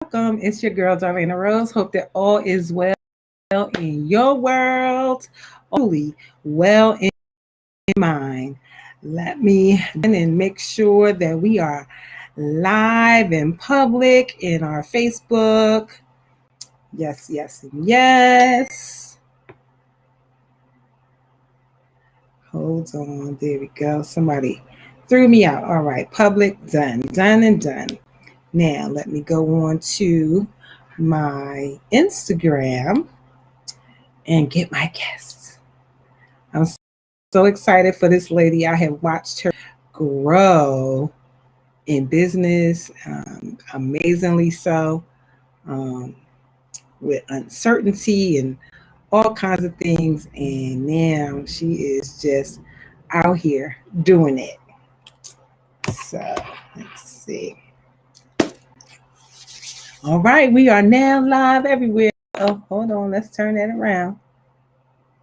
welcome. It's your girl, Darlaina Rose. Hope that all is well in your world, only well in mine. Let me and make sure that we are live in public in our Facebook. Yes, yes, and yes. Hold on. There we go. Somebody threw me out. All right. Public done. Done and done. Now, let me go on to my Instagram and get my guests. I'm so excited for this lady. I have watched her grow in business, amazingly so, um, with uncertainty and all kinds of things. And now she is just out here doing it. So let's see. All right, we are now live everywhere. Oh, hold on, let's turn that around.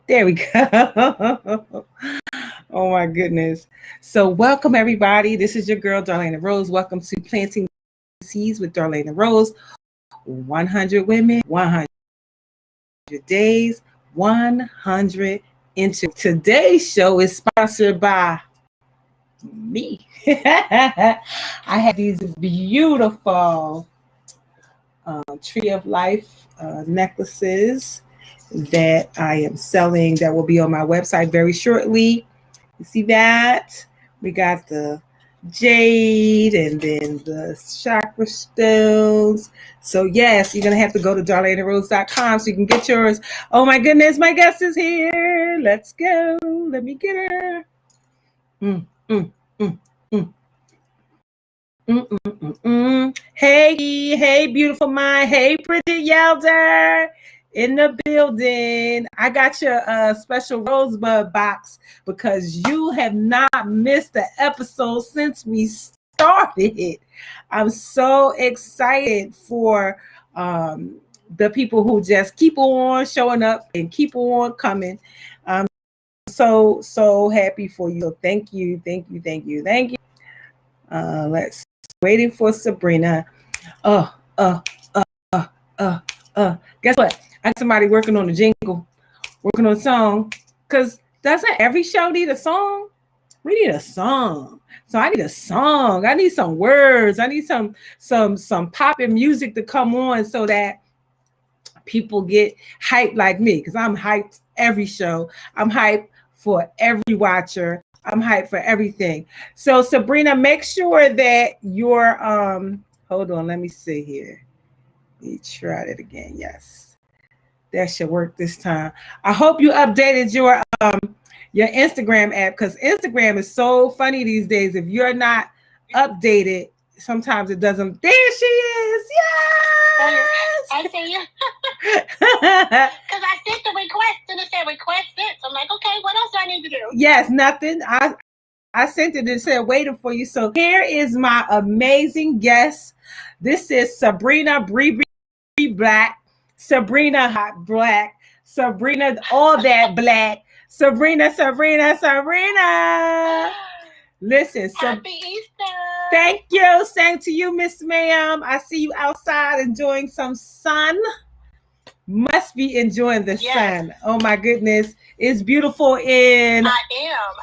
There we go. Oh my goodness. So welcome everybody. This is your girl, Darlaina Rose. Welcome to Planting Seeds with Darlaina Rose. 100 women, 100 days, 100 into. Today's show is sponsored by me. I have these beautiful Tree of Life necklaces that I am selling that will be on my website very shortly. You see that? We got the jade and then the chakra stones. So yes, you're going to have to go to darlainarose.com so you can get yours. Oh my goodness, my guest is here. Let's go. Let me get her. Hey, beautiful mind. Hey, Bridget Yelder in the building. I got your special rosebud box because you have not missed the episode since we started. I'm so excited for the people who just keep on showing up and keep on coming. I'm so happy for you. So thank you. Let's waiting for Sabrina. Guess what? I got somebody working on a jingle, working on a song. Cause doesn't every show need a song? We need a song. So I need a song. I need some words. I need some popping music to come on so that people get hyped like me. Cause I'm hyped every show. I'm hyped for every watcher. I'm hyped for everything. So Sabrina, make sure that your hold on, let me see here. Let me try it again. Yes. That should work this time. I hope you updated your Instagram app because Instagram is so funny these days. If you're not updated, sometimes it doesn't. There she is. Yes! I see you. Because I sent the request and it said request it. So I'm like, okay, what else do I need to do? Yes, nothing. I sent it and said waiting for you. So here is my amazing guest. This is Sabrina Bree Black. Sabrina Hot Black. Sabrina All That Black. Sabrina. Listen. Happy Easter. Thank you. Same to you, Miss Ma'am. I see you outside enjoying some sun. Must be enjoying the sun. Oh my goodness. It's beautiful in I am.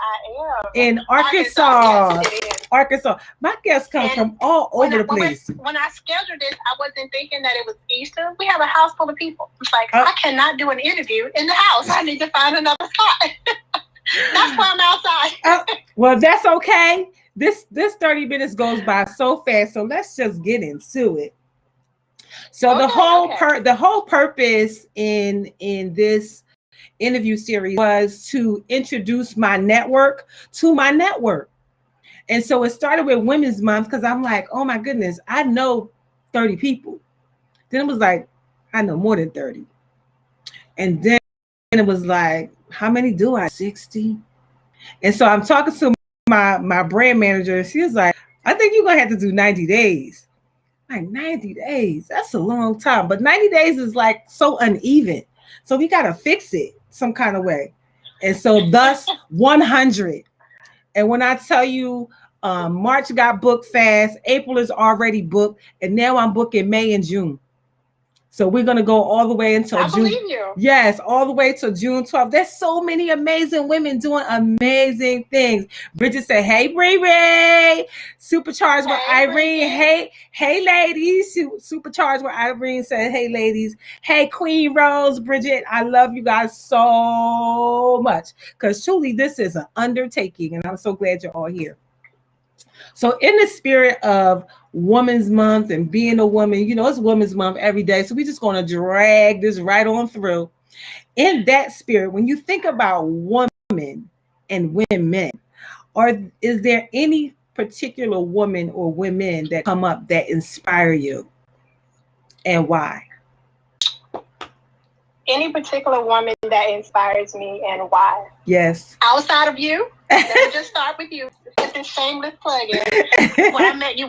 In Arkansas. Arkansas. My guests come from all over the place. When I scheduled this, I wasn't thinking that it was Easter. We have a house full of people. It's like I cannot do an interview in the house. I need to find another spot. That's why I'm outside. Well, that's okay. This 30 minutes goes by so fast. So let's just get into it. So the whole purpose in this interview series was to introduce my network to my network. And so it started with Women's Month because I'm like, oh my goodness, I know 30 people. Then it was like, I know more than 30. And then it was like, how many do I? 60. And so I'm talking to my brand manager. And she was like, I think you're going to have to do 90 days. Like 90 days, that's a long time. But 90 days is like so uneven. So we got to fix it some kind of way. And so thus 100. And when I tell you March got booked fast. April is already booked. And now I'm booking May and June. So we're going to go all the way until June. I believe you. Yes, all the way till June 12th. There's so many amazing women doing amazing things. Bridget said, hey, Ray. Supercharged with Irene. Hey, ladies. Supercharged with Irene said, hey, ladies. Hey, Queen Rose, Bridget. I love you guys so much. Because truly, this is an undertaking. And I'm so glad you're all here. So in the spirit of Women's Month and being a woman, you know, it's Women's Month every day. So we're just going to drag this right on through. In that spirit, when you think about women and women, is there any particular woman or women that come up that inspire you, and why? Any particular woman that inspires me and why? Yes. Outside of you, let me just start with you. It's this shameless plug-in. When I met you,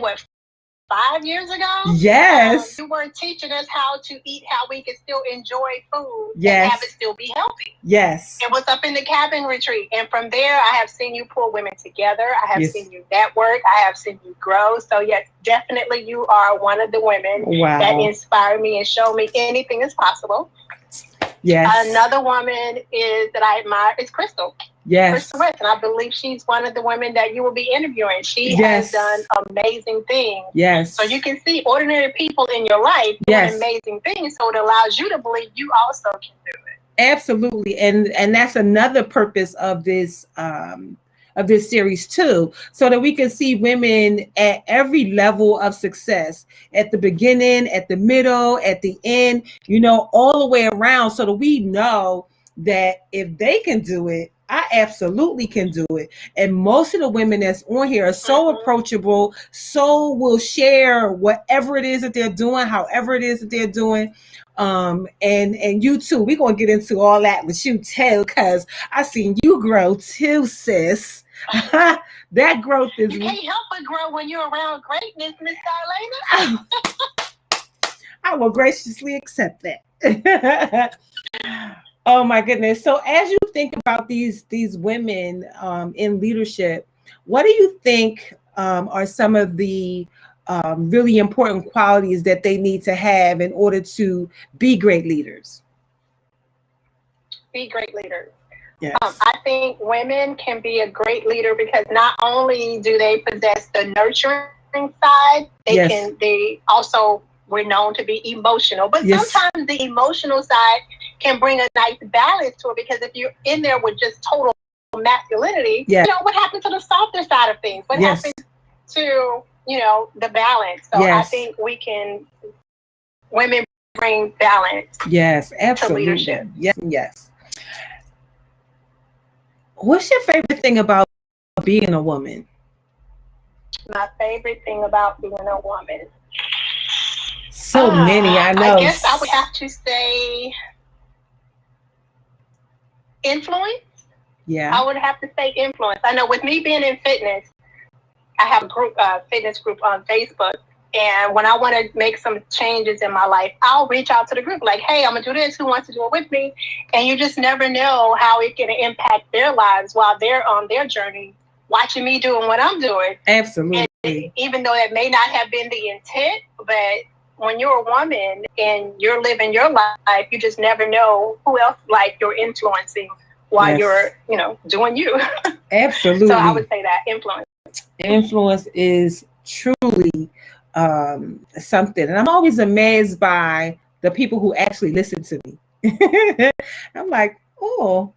5 years ago? Yes. You were teaching us how to eat, how we can still enjoy food yes. and have it still be healthy. Yes. It was up in the cabin retreat. And from there, I have seen you pull women together. I have seen you network. I have seen you grow. So yes, definitely you are one of the women that inspire me and show me anything is possible. Yes. Another woman that I admire is Crystal. Yes. Crystal West, and I believe she's one of the women that you will be interviewing. She has done amazing things. Yes. So you can see ordinary people in your life doing amazing things. So it allows you to believe you also can do it. Absolutely. And that's another purpose of this series too, so that we can see women at every level of success, at the beginning, at the middle, at the end, you know, all the way around, so that we know that if they can do it, I absolutely can do it. And most of the women that's on here are so approachable, so will share whatever it is that they're doing, however it is that they're doing. And you too, we're gonna get into all that with you too, because I seen you grow too, sis. That growth is, you can't help but grow when you're around greatness, Miss Darlaina. I will graciously accept that. Oh my goodness. So as you think about these women in leadership, what do you think are some of the really important qualities that they need to have in order to be great leaders? Be great leaders. Yes. I think women can be a great leader because not only do they possess the nurturing side, they also were known to be emotional. But sometimes the emotional side can bring a nice balance to it, because if you're in there with just total masculinity, you know, what happened to the softer side of things? What happened to, you know, the balance? So I think women bring balance. Yes, absolutely. To leadership. Yes. What's your favorite thing about being a woman? My favorite thing about being a woman. So many, I know. I guess I would have to say influence. Yeah. I would have to say influence. I know with me being in fitness, I have a fitness group on Facebook. And when I want to make some changes in my life, I'll reach out to the group like, hey, I'm going to do this. Who wants to do it with me? And you just never know how it can impact their lives while they're on their journey, watching me doing what I'm doing. Absolutely. And even though that may not have been the intent, but when you're a woman and you're living your life, you just never know who else like you're influencing while you're, you know, doing you. Absolutely. So I would say that influence. Influence is truly something. And I'm always amazed by the people who actually listen to me. I'm like, oh,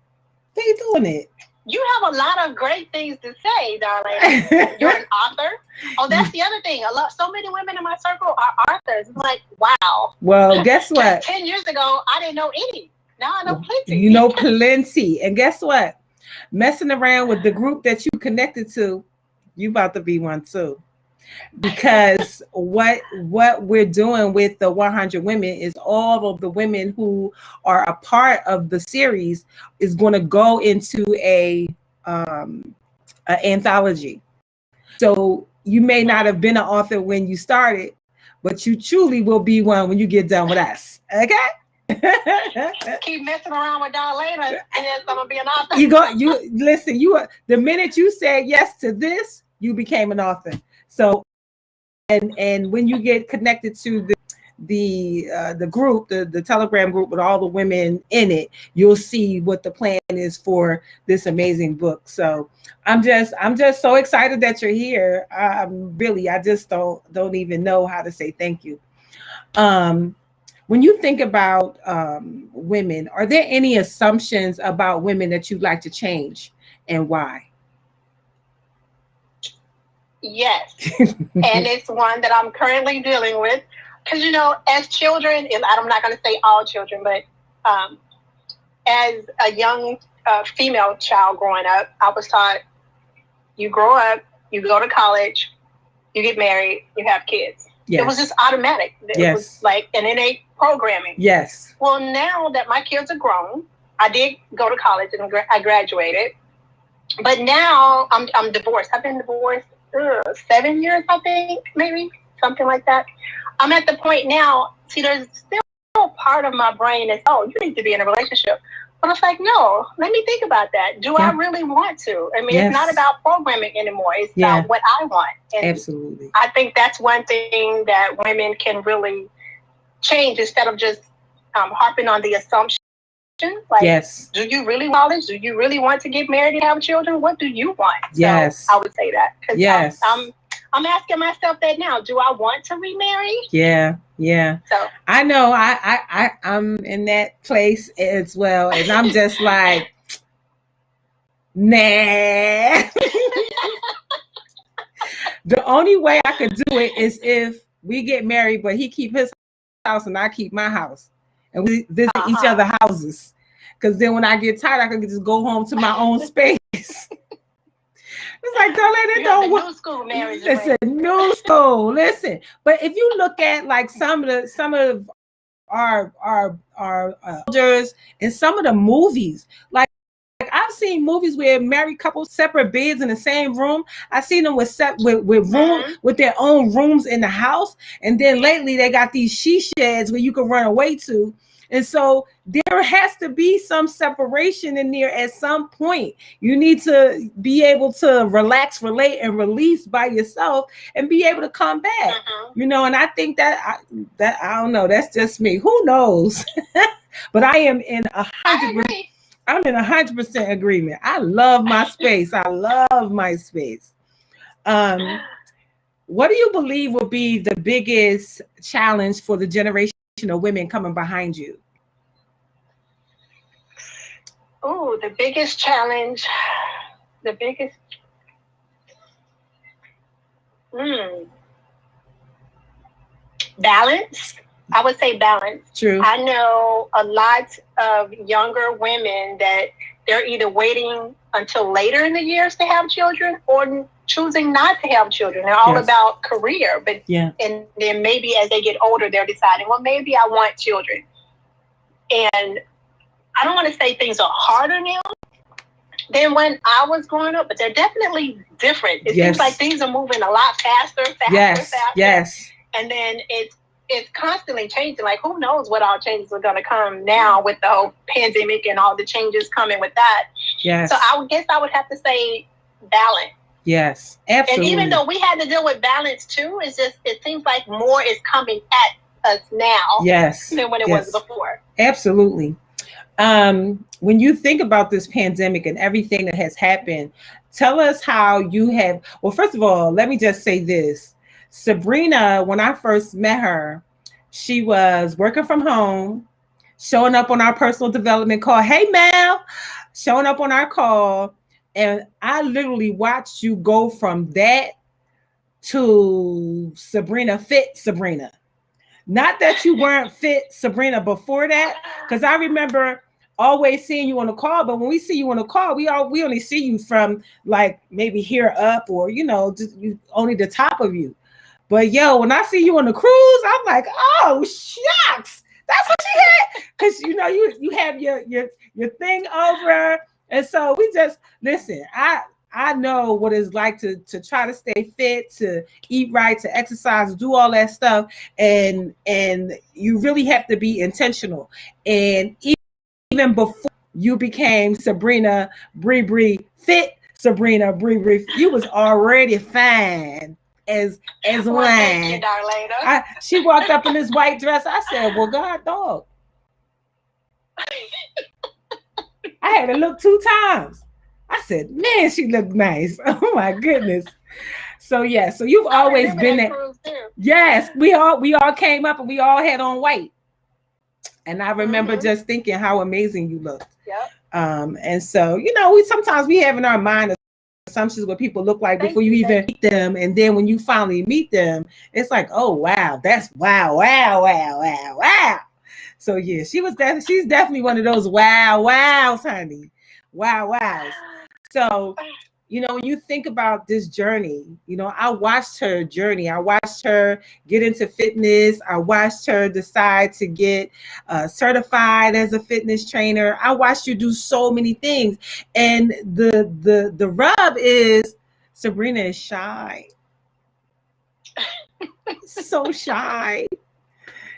they doing it. You have a lot of great things to say, Darlaina. You're an author. Oh, that's the other thing. So many women in my circle are authors. I'm like, wow. Well, guess what? 10 years ago, I didn't know any. Now I know plenty. You know plenty. And guess what? Messing around with the group that you connected to, you about to be one too. Because what we're doing with the 100 women is all of the women who are a part of the series is going to go into a anthology. So you may not have been an author when you started, but you truly will be one when you get done with us. Okay? Keep messing around with Darlaina, and then I'm gonna be an author. You listen. The minute you said yes to this, you became an author. So, and when you get connected to the group, the Telegram group with all the women in it, you'll see what the plan is for this amazing book. So I'm just so excited that you're here. I just don't even know how to say thank you. When you think about women, are there any assumptions about women that you'd like to change, and why? Yes. And it's one that I'm currently dealing with. Because, as children, and I'm not going to say all children, but as a young female child growing up, I was taught, you grow up, you go to college, you get married, you have kids. Yes. It was just automatic. It was like an innate programming. Yes. Well, now that my kids are grown, I did go to college and I graduated. But now I'm divorced. I've been divorced 7 years, I think, maybe, something like that. I'm at the point now, see, there's still a part of my brain that's, you need to be in a relationship. But it's like, no, let me think about that. Do I really want to? I mean, it's not about programming anymore. It's about what I want. And absolutely. I think that's one thing that women can really change instead of just harping on the assumption. Like, do you really want college? Do you really want to get married and have children? What do you want? Yes. So I would say that. Yes. I'm asking myself that now. Do I want to remarry? Yeah. So I know I'm in that place as well, and I'm just like, nah. The only way I could do it is if we get married, but he keep his house and I keep my house, and we visit each other's houses. Because then when I get tired, I can just go home to my own space. It's like, Darlaina, don't new school marriage. Listen, new school. Listen, but if you look at like some of our elders and some of the movies, like I've seen movies where married couples separate beds in the same room. I've seen them with their own rooms in the house, and then lately they got these she sheds where you can run away to. And so there has to be some separation in there at some point. You need to be able to relax, relate, and release by yourself and be able to come back. And I think that I don't know. That's just me. Who knows? But I am in 100%. I'm in 100% agreement. I love my space. I love my space. What do you believe will be the biggest challenge for the generation of women coming behind you? Oh, the biggest challenge, balance. I would say balance. True. I know a lot of younger women that they're either waiting until later in the years to have children or choosing not to have children. They're all about career, but and then maybe as they get older, they're deciding, well, maybe I want children. And I don't want to say things are harder now than when I was growing up, but they're definitely different. It seems like things are moving a lot faster. Yes. And then it's constantly changing. Like, who knows what all changes are going to come now with the whole pandemic and all the changes coming with that. Yes. So I guess I would have to say balance. Yes, absolutely. And even though we had to deal with balance too, it seems like more is coming at us now than when it was before. Absolutely. When you think about this pandemic and everything that has happened, tell us how you have, well, first of all, let me just say this. Sabrina, when I first met her, she was working from home, showing up on our personal development call. Hey, Mel, showing up on our call. And I literally watched you go from that to Sabrina, fit Sabrina. Not that you weren't fit Sabrina before that, because I remember always seeing you on the call, but when we see you on the call, we only see you from like maybe here up or, just only the top of you. But when I see you on the cruise, I'm like, oh, shucks. That's what you had. Because, you have your thing over. And so we just, listen, I know what it's like to try to stay fit, to eat right, to exercise, do all that stuff. And you really have to be intentional. And even before you became Sabrina Bree fit Sabrina, Bree, you was already fine as Well, thank you, wine. Darlaina. She walked up in this white dress. I said, "Well, God, dog." I had to look 2 times. I said, "Man, she looked nice." Oh my goodness. So yeah, so you've I always remember been that there. cruise too. Yes, we all came up and we all had on white. And I remember Mm-hmm. just thinking how amazing you looked. Yep. And so, we sometimes we have in our mind assumptions what people look like Thank before you you. even meet them. And then when you finally meet them, it's like, oh wow, that's wow, wow, wow, wow, wow. So yeah, she's definitely one of those wow wows, honey. Wow wows. So when you think about this journey, I watched her journey. I watched her get into fitness. I watched her decide to get certified as a fitness trainer. I watched you do so many things. And the rub is Sabrina is shy. So shy.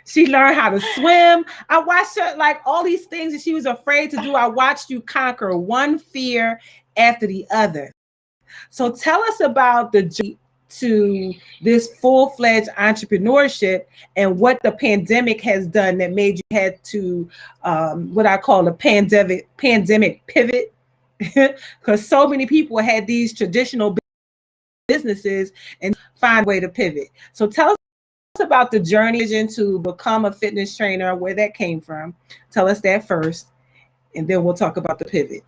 She learned how to swim. I watched her like all these things that she was afraid to do. I watched you conquer one fear after the other. So tell us about the journey to this full-fledged entrepreneurship and what the pandemic has done that made you had to what I call a pandemic pivot. Because so many people had these traditional businesses and find a way to pivot. So tell us about the journey to become a fitness trainer, where that came from. Tell us that first, and then we'll talk about the pivot.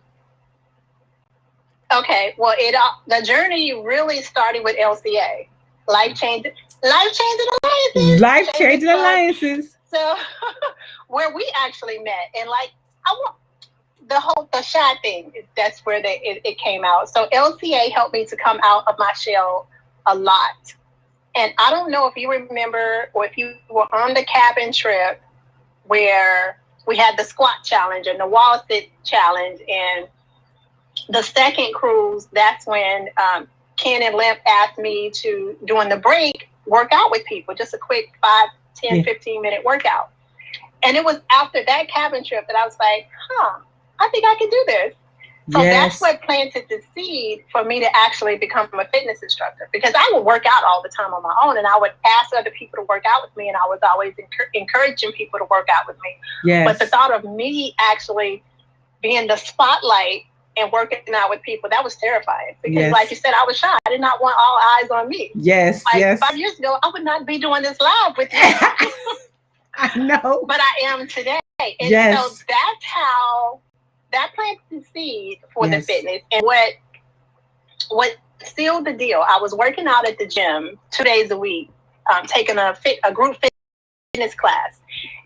Okay, well, the journey really started with LCA, life changing alliances. Life changing alliances. So, where we actually met, and like I want the shy thing. That's where it came out. So LCA helped me to come out of my shell a lot. And I don't know if you remember or if you were on the cabin trip where we had the squat challenge and the wall sit challenge, and the second cruise, that's when Ken and Limp asked me to, during the break, work out with people, just a quick 5, 10, 15-minute workout. And it was after that cabin trip that I was like, I think I can do this. So that's what planted the seed for me to actually become a fitness instructor, because I would work out all the time on my own, and I would ask other people to work out with me, and I was always encouraging people to work out with me. Yes. But the thought of me actually being the spotlight and working out with people, that was terrifying, because like you said, I was shy. I did not want all eyes on me. Yes, like 5 years ago, I would not be doing this live with you. I know. But I am today. And so that's how that planted the seed for the fitness. And what sealed the deal, I was working out at the gym 2 days a week, taking a group fitness class.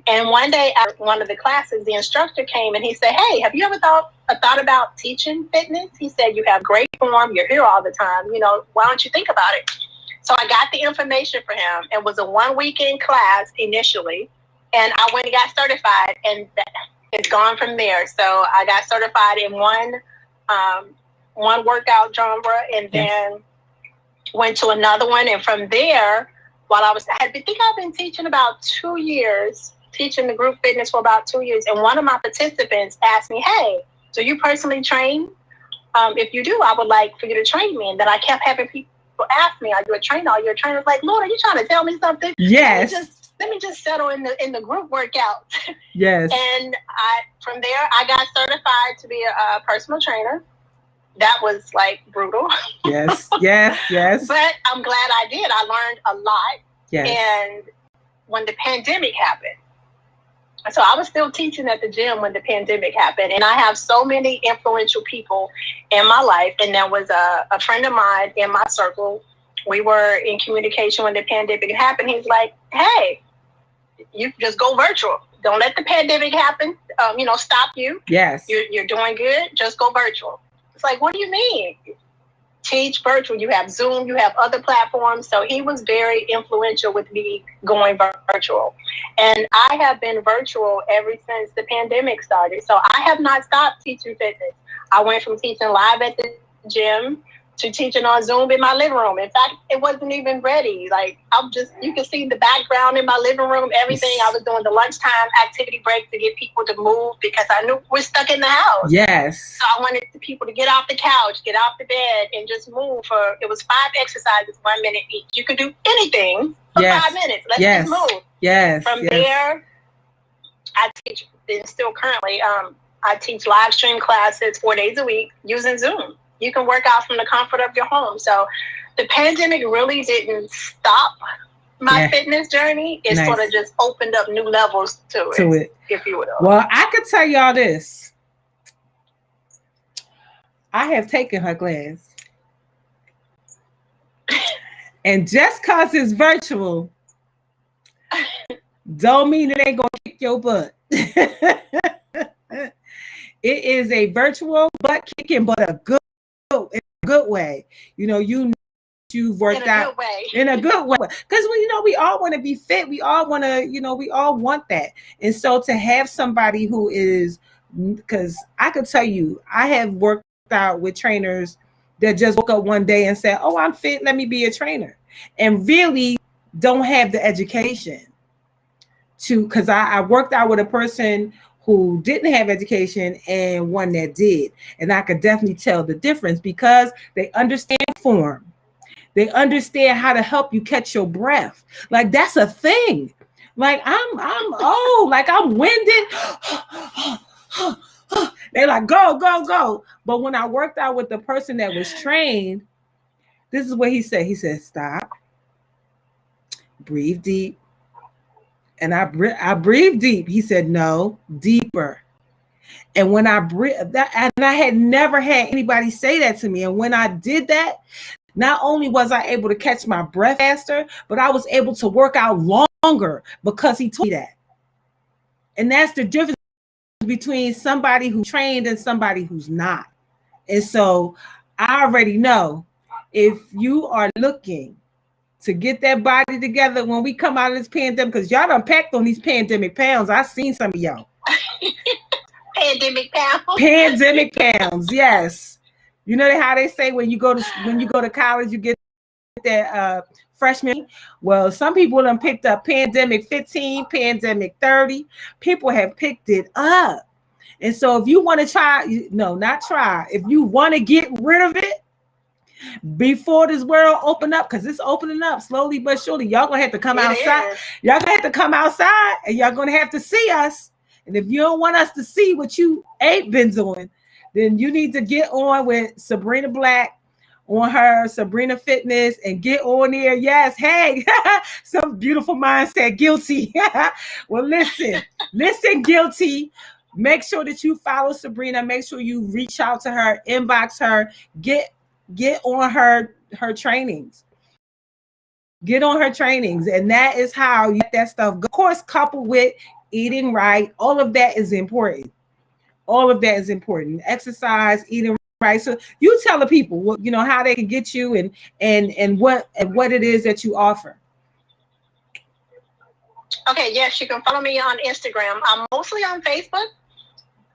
And one day after one of the classes, the instructor came and he said, "Hey, have you ever thought about teaching fitness?" He said, "You have great form. You're here all the time. Why don't you think about it?" So I got the information for him. It was a 1 weekend class initially. And I went and got certified, and it's gone from there. So I got certified in one workout genre, and then went to another one. And from there, I've been teaching about 2 years, teaching the group fitness for about 2 years. And one of my participants asked me, "Hey, do you personally train? If you do, I would like for you to train me." And then I kept having people ask me, "Are you a trainer? Are you a trainer?" I was like, "Lord, are you trying to tell me something?" Yes. Let me just settle in the group workout. Yes. And from there, I got certified to be a personal trainer. That was like brutal. Yes. But I'm glad I did. I learned a lot. Yes. And when the pandemic happened, so I was still teaching at the gym when the pandemic happened. And I have so many influential people in my life. And there was a friend of mine in my circle. We were in communication when the pandemic happened. He's like, "Hey, you just go virtual. Don't let the pandemic happen, stop you. Yes. You're doing good. Just go virtual." It's like, what do you mean? Teach virtual. You have Zoom, you have other platforms. So he was very influential with me going virtual. And I have been virtual ever since the pandemic started. So I have not stopped teaching fitness. I went from teaching live at the gym to teaching on Zoom in my living room. In fact, it wasn't even ready. Like, you can see the background in my living room, everything. I was doing the lunchtime activity break to get people to move because I knew we're stuck in the house. Yes. So I wanted the people to get off the couch, get off the bed, and just move it was 5 exercises, 1 minute each. You could do anything for 5 minutes. Let's just move. Yes. From there, I teach, and still currently, I teach live stream classes 4 days a week using Zoom. You can work out from the comfort of your home. So the pandemic really didn't stop my fitness journey. It sort of just opened up new levels to it, if you will. Well, I could tell y'all this. I have taken her class. And just because it's virtual, don't mean it ain't going to kick your butt. It is a virtual butt kicking, but in a good way. You've worked out in a good way. Because we all want to be fit. We all want to, we all want that. And so to have somebody who is, because I could tell you, I have worked out with trainers that just woke up one day and said, oh, I'm fit, let me be a trainer. And really don't have the education because I worked out with a person who didn't have education and one that did. And I could definitely tell the difference because they understand form. They understand how to help you catch your breath. Like, that's a thing. Like, I'm winded. They're like, go, go, go. But when I worked out with the person that was trained, this is what he said. He said, stop, breathe deep. And I breathed deep. He said, no, deeper. And when I breathe that, and I had never had anybody say that to me. And when I did that, not only was I able to catch my breath faster, but I was able to work out longer because he told me that. And that's the difference between somebody who's trained and somebody who's not. And so I already know if you are looking to get that body together when we come out of this pandemic, because y'all done packed on these pandemic pounds. I've seen some of y'all. Pandemic pounds. Pandemic pounds, yes. You know how they say when you go to college, you get that freshman. Well, some people done picked up pandemic 15, pandemic 30. People have picked it up. And so if you want to if you want to get rid of it before this world open up, because it's opening up slowly but surely, y'all gonna have to come outside. Y'all gonna have to come outside and y'all gonna have to see us. And if you don't want us to see what you ain't been doing, then you need to get on with Sabrina Black on her Sabrina Fitness and get on there. Yes, hey, some beautiful mind said guilty. Well, listen, guilty. Make sure that you follow Sabrina. Make sure you reach out to her, inbox her, get on her trainings. Get on her trainings. And that is how you get that stuff. Of course, coupled with eating right. All of that is important. Exercise, eating right. So you tell the people how they can get you and what it is that you offer. Okay, yes, you can follow me on Instagram. I'm mostly on Facebook.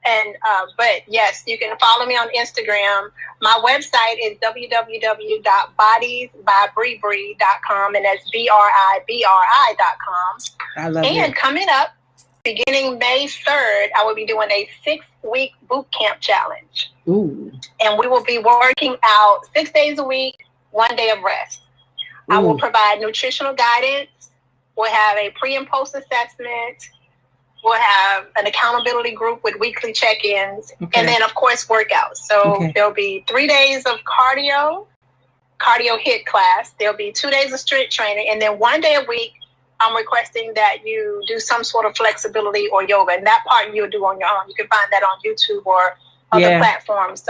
And but yes, you can follow me on Instagram. My website is www.bodiesbybribri.com, and that's BRIBRI.com. I love it. And coming up, beginning May 3rd, I will be doing a 6-week boot camp challenge. Ooh. And we will be working out 6 days a week, 1 day of rest. Ooh. I will provide nutritional guidance. We'll have a pre and post assessment. We'll have an accountability group with weekly check-ins, and then, of course, workouts. So there'll be 3 days of cardio HIIT class. There'll be 2 days of strength training, and then 1 day a week, I'm requesting that you do some sort of flexibility or yoga, and that part you'll do on your own. You can find that on YouTube or other platforms.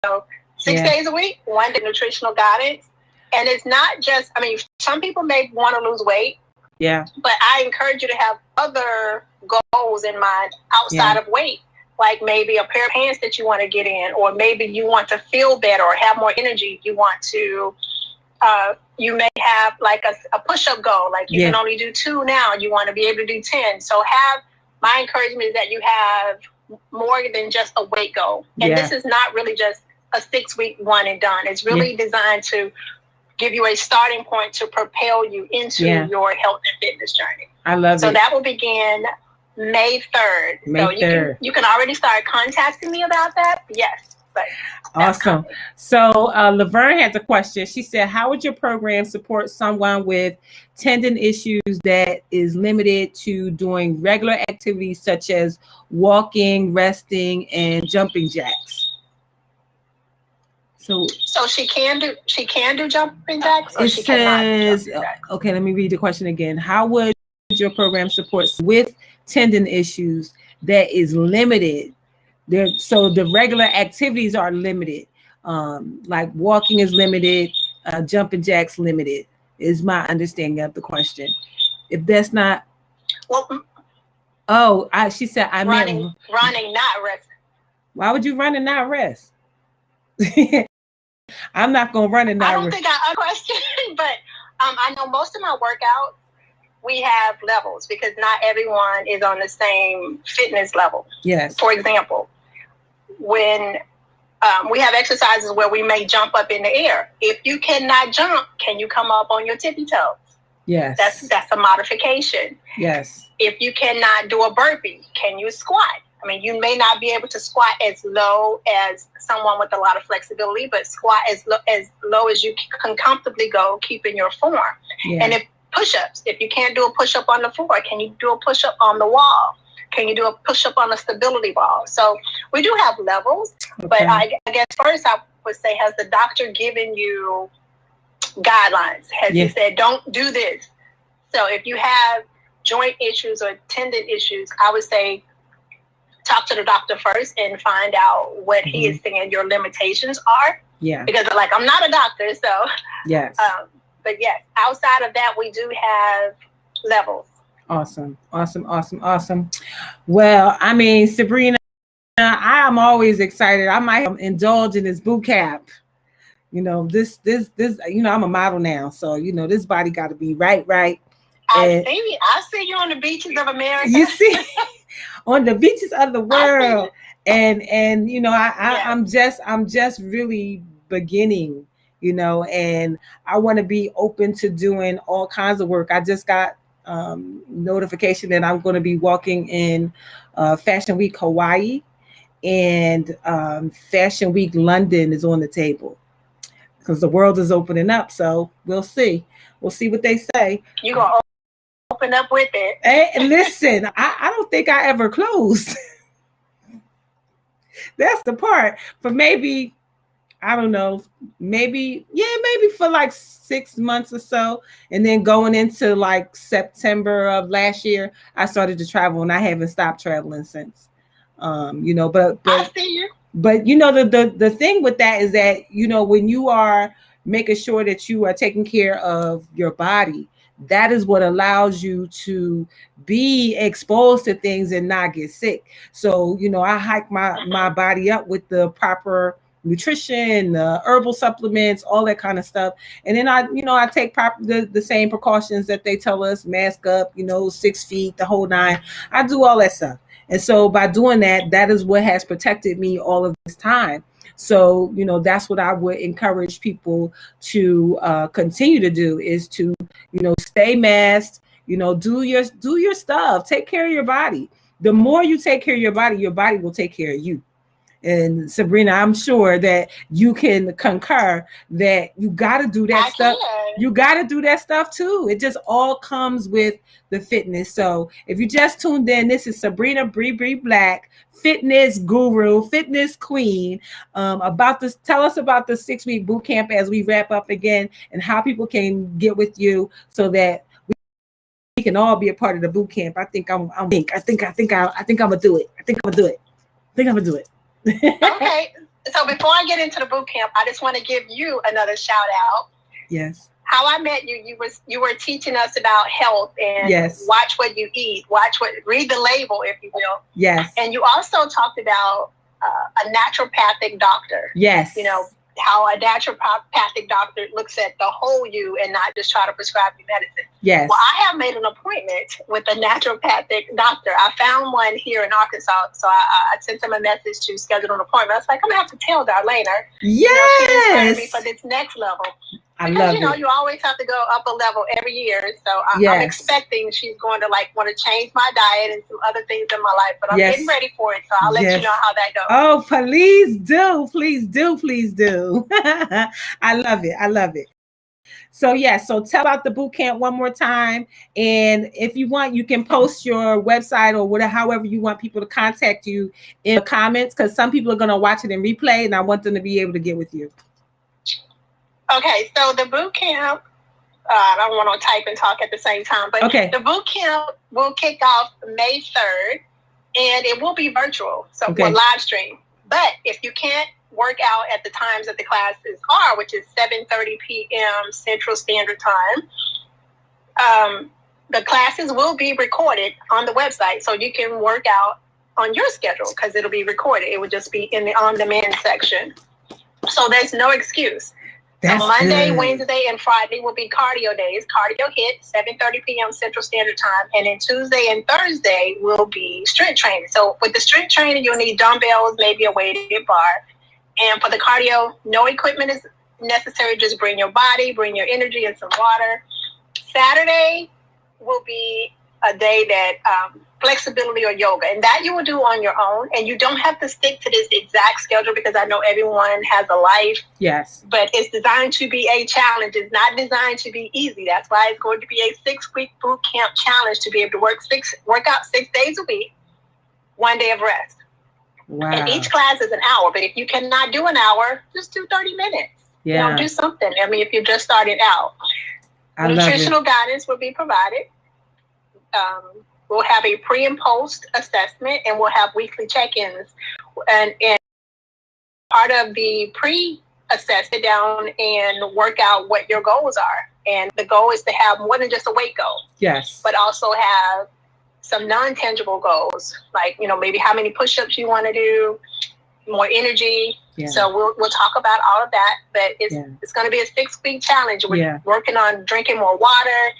So 6 days a week, 1 day nutritional guidance, and it's not just, some people may want to lose weight. Yeah. But I encourage you to have other goals in mind outside of weight, like maybe a pair of pants that you want to get in, or maybe you want to feel better or have more energy. You want to, you may have like a push-up goal, like you can only do 2 now. You want to be able to do 10. So my encouragement is that you have more than just a weight goal. And this is not really just a 6-week one and done. It's really designed to give you a starting point to propel you into your health and fitness journey. I love it. So that will begin May 3rd. You can already start contacting me about that. Yes. But awesome. So Laverne has a question. She said, how would your program support someone with tendon issues that is limited to doing regular activities such as walking, resting, and jumping jacks? So she can do jumping jacks, or it she cannot says, okay, let me read the question again. How would your program support with tendon issues that is limited there? So the regular activities are limited, like walking is limited, jumping jacks limited, is my understanding of the question. If that's not, she said I running, meant running, not rest. Why would you run and not rest? I'm not gonna run and not rest. I don't think I question, but I know most of my workouts, we have levels because not everyone is on the same fitness level. Yes. For example, when we have exercises where we may jump up in the air. If you cannot jump, can you come up on your tippy toes? Yes. That's a modification. Yes. If you cannot do a burpee, can you squat? I mean, you may not be able to squat as low as someone with a lot of flexibility, but squat as low as you can comfortably go, keeping your form. Yeah. And if push-ups, if you can't do a push-up on the floor, can you do a push-up on the wall? Can you do a push-up on a stability ball? So we do have levels, but I guess first I would say, has the doctor given you guidelines? Has he said, don't do this? So if you have joint issues or tendon issues, I would say talk to the doctor first and find out what he is saying your limitations are. Yeah. Because I'm not a doctor, so. Yes. But yes, outside of that, we do have levels. Awesome. Well, I mean, Sabrina, I am always excited. I might indulge in this boot camp. This, I'm a model now. So, this body got to be right. I see you on the beaches of America. You see, on the beaches of the world. And I'm just really beginning, and I want to be open to doing all kinds of work. I just got notification that I'm going to be walking in Fashion Week Hawaii, and Fashion Week London is on the table because the world is opening up. So we'll see what they say. You gonna open up with it? Hey, listen, I don't think I ever closed. That's the part. For maybe, I don't know, maybe for like 6 months or so. And then going into like September of last year, I started to travel, and I haven't stopped traveling since. But I see you. But the thing with that is that, when you are making sure that you are taking care of your body, that is what allows you to be exposed to things and not get sick. So, I hike my body up with the proper nutrition, herbal supplements, all that kind of stuff. And then I take the same precautions that they tell us: mask up, 6 feet, the whole nine. I do all that stuff. And so by doing that, that is what has protected me all of this time. So, that's what I would encourage people to continue to do, is to, stay masked, do your stuff, take care of your body. The more you take care of your body will take care of you. And Sabrina, I'm sure that you can concur that you got to do that stuff. You got to do that stuff too. It just all comes with the fitness. So if you just tuned in, this is Sabrina Bree Black, fitness guru, fitness queen, tell us about the 6-week boot camp as we wrap up again, and how people can get with you so that we can all be a part of the boot camp. I think I'm gonna do it. I think I'm gonna do it. Okay, so before I get into the boot camp, I just want to give you another shout out. Yes. How I met you, you were teaching us about health and watch what you eat, read the label, if you will. Yes. And you also talked about a naturopathic doctor. Yes. how a naturopathic doctor looks at the whole you and not just try to prescribe you medicine. Yes. Well, I have made an appointment with a naturopathic doctor. I found one here in Arkansas, so I sent him a message to schedule an appointment. I was like, I'm gonna have to tell Darlaina. Yes. She inspired me for this next level. Because, you always have to go up a level every year. So I'm expecting she's going to want to change my diet and some other things in my life. But I'm getting ready for it. So I'll let you know how that goes. Oh, please do. Please do. Please do. I love it. I love it. So so tell about the boot camp one more time. And if you want, you can post your website or whatever, however you want people to contact you in the comments, because some people are going to watch it in replay and I want them to be able to get with you. Okay, so the boot camp, I don't want to type and talk at the same time, but the boot camp will kick off May 3rd, and it will be virtual, so we'll live stream. But if you can't work out at the times that the classes are, which is 7:30 p.m. Central Standard Time, the classes will be recorded on the website, so you can work out on your schedule because it'll be recorded. It will just be in the on-demand section. So there's no excuse. So Monday, Wednesday, and Friday will be cardio days. Cardio hit 7:30 p.m. Central Standard Time. And then Tuesday and Thursday will be strength training. So with the strength training, you'll need dumbbells, maybe a weighted bar. And for the cardio, no equipment is necessary. Just bring your body, bring your energy, and some water. Saturday will be a day that flexibility or yoga, and that you will do on your own, and you don't have to stick to this exact schedule because I know everyone has a life. Yes. But it's designed to be a challenge. It's not designed to be easy. That's why it's going to be a 6-week boot camp challenge to be able to work out 6 days a week, 1 day of rest. Wow. And each class is an hour, but if you cannot do an hour, just do 30 minutes. Yeah. Do something. I mean, if you're just starting out. Nutritional guidance will be provided. We'll have a pre and post assessment, and we'll have weekly check-ins. And part of the pre-assess, sit down and work out what your goals are. And the goal is to have more than just a weight goal. Yes. But also have some non-tangible goals, like, maybe how many push-ups you want to do, more energy. Yeah. So we'll talk about all of that, but it's going to be a 6-week challenge. We're working on drinking more water,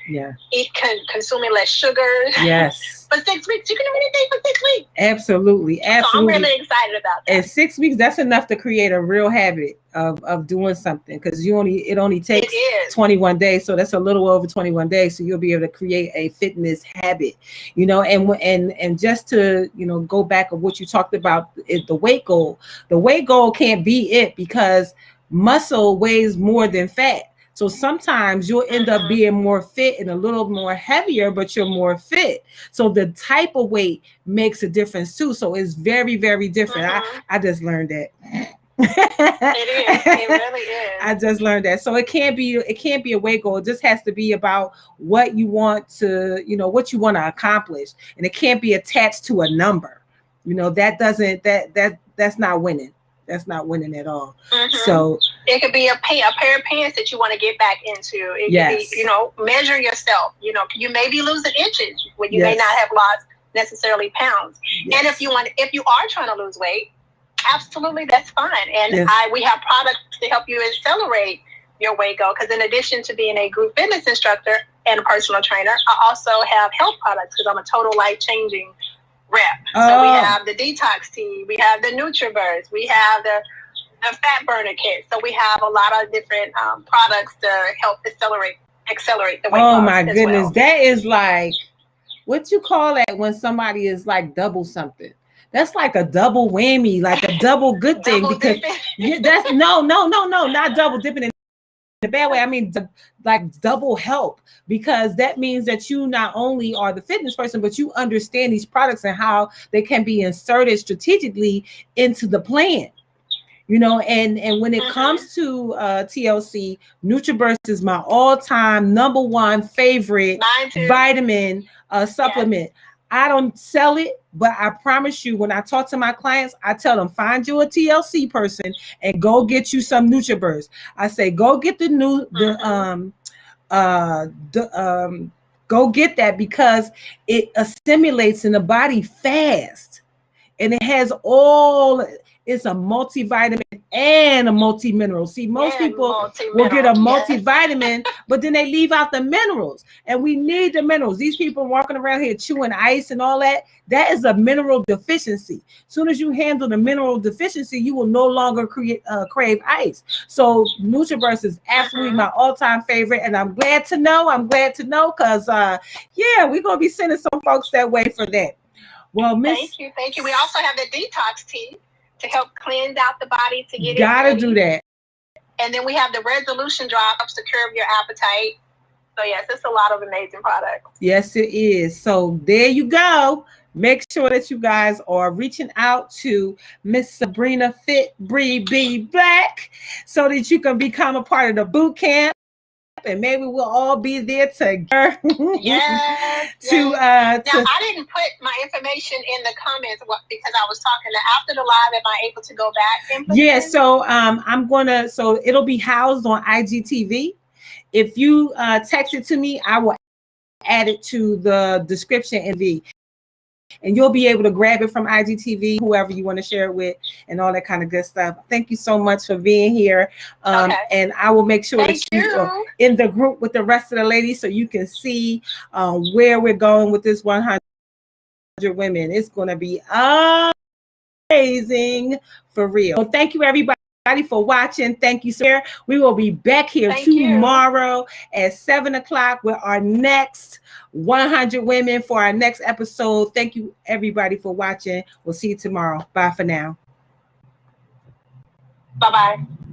consuming less sugar. Yes. For 6 weeks, you can do anything for 6 weeks. Absolutely. So I'm really excited about that. And 6 weeks, that's enough to create a real habit of doing something, because it only takes 21 days. So that's a little over 21 days. So you'll be able to create a fitness habit, and just to, go back of what you talked about, the weight goal. The weight goal can't be it, because muscle weighs more than fat. So sometimes you'll end up being more fit and a little more heavier, but you're more fit. So the type of weight makes a difference too. So it's very, very different. I just learned that. It is. It really is. I just learned that. So it can't be a weight goal. It just has to be about what you want to, what you want to accomplish. And it can't be attached to a number. That's not winning. That's not winning at all. So it could be a pair of pants that you want to get back into. It could be, measure yourself. You may be losing inches when you may not have lost necessarily pounds. And if you are trying to lose weight, absolutely, that's fine. And we have products to help you accelerate your weight goal. Because in addition to being a group fitness instructor and a personal trainer, I also have health products because I'm a total life-changing rep. So we have the detox tea, we have the NutriBurst, we have the fat burner kit. So we have a lot of different products to help accelerate the weight loss. Oh my goodness, that is like, what you call that when somebody is like double something? That's like a double whammy, like a double good thing. Because that's no, not double dipping in a bad way. I mean, like double help, because that means that you not only are the fitness person, but you understand these products and how they can be inserted strategically into the plan. And when it comes to TLC, NutriBurst is my all-time #1 favorite vitamin supplement. I don't sell it, but I promise you, when I talk to my clients, I tell them, find you a TLC person and go get you some NutriBurst. I say, go get go get that, because it assimilates in the body fast, and it has It's a multivitamin and a multi-mineral. See, most people will get a multivitamin, but then they leave out the minerals. And we need the minerals. These people walking around here chewing ice and all that, that is a mineral deficiency. As soon as you handle the mineral deficiency, you will no longer crave ice. So NutriBurst is absolutely my all-time favorite. And I'm glad to know because, yeah, we're going to be sending some folks that way for that. Well, Thank you. We also have the detox tea to help cleanse out the body to get gotta do that. And then we have the resolution drops to curb your appetite. So yes, it's a lot of amazing products. Yes, it is. So there you go. Make sure that you guys are reaching out to Miss Sabrina Fit Be Black so that you can become a part of the boot camp. And maybe we'll all be there together. Yes. Now, I didn't put my information in the comments because I was talking after the live. Am I able to go back and put it? So it'll be housed on IGTV. If you text it to me, I will add it to the description in the. And you'll be able to grab it from IGTV, whoever you want to share it with, and all that kind of good stuff. Thank you so much for being here. And I will make sure that you are in the group with the rest of the ladies so you can see where we're going with this 100 women. It's going to be amazing for real. Well, thank you, everybody, for watching. Thank you, sir. We will be back here tomorrow at 7 o'clock with our next 100 women for our next episode. Thank you, everybody, for watching. We'll see you tomorrow. Bye for now. Bye-bye.